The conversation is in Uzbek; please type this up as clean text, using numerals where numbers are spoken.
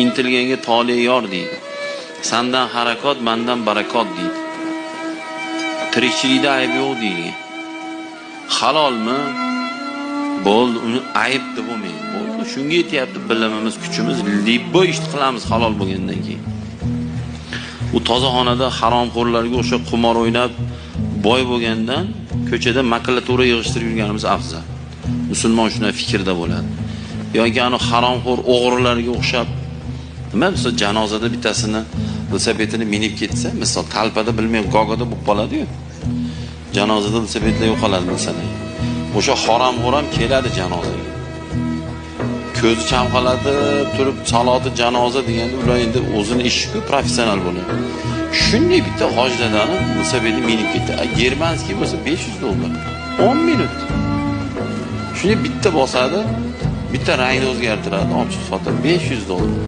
intilganga tole yor deydi. Sandan harakot, mandan barakot deydi. Tirikchilikda ayb yo'q deydi. Halolmi? Bo'ldi, uni ayb deb bo'lmaydi. Bo'ldi, shunga yetyapti bilimimiz, kuchimiz, libbo ish qilamiz halol bo'lgandan keyin. U tozaxonada haromxo'rlarga o'sha qimor o'ynab boy bo'lgandan ko'chada makulatura yig'ishtirib yurganimiz afzal. Musulmon shunday fikrda bo'ladi. Yoki ana haromxo'r o'g'rilarga o'xshab nima bo'lsa janozada bittasini velosipedini minib ketsa, misol talpada bilmay gogoda bo'lib qoladi-yu. Janozada velosipedlar yo'qoladi masalan. O'sha haromxo'r ham keladi janozaga. Ko'zi chamqaladi, turib saloti janoza deganda ular endi o'zini ishi-ku professional bo'ladi. Shunday bitta hojdadani velosipedni minib ketdi. Germanskiy bo'lsa $500. 10 minut. Shunday bitta bosadi, bitta rangni o'zgartiradi, ochiq sotib $500.